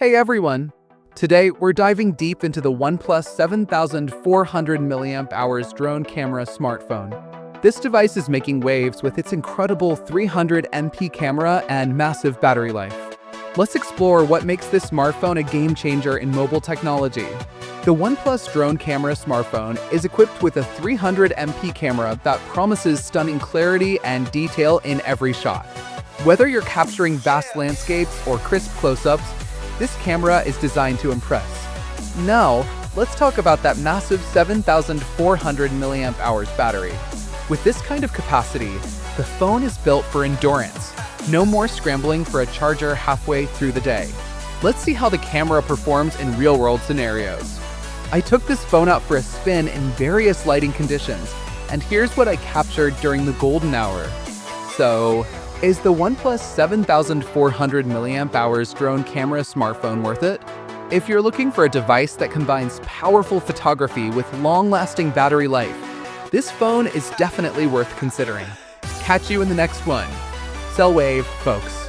Hey everyone! Today we're diving deep into the OnePlus 7400mAh drone camera smartphone. This device is making waves with its incredible 300MP camera and massive battery life. Let's explore what makes this smartphone a game changer in mobile technology. The OnePlus drone camera smartphone is equipped with a 300MP camera that promises stunning clarity and detail in every shot. Whether you're capturing vast landscapes or crisp close-ups, this camera is designed to impress. Now, let's talk about that massive 7400mAh battery. With this kind of capacity, the phone is built for endurance. No more scrambling for a charger halfway through the day. Let's see how the camera performs in real-world scenarios. I took this phone out for a spin in various lighting conditions, and here's what I captured during the golden hour. So, is the OnePlus 7400mAh drone camera smartphone worth it? If you're looking for a device that combines powerful photography with long-lasting battery life, this phone is definitely worth considering. Catch you in the next one. Sell wave, folks.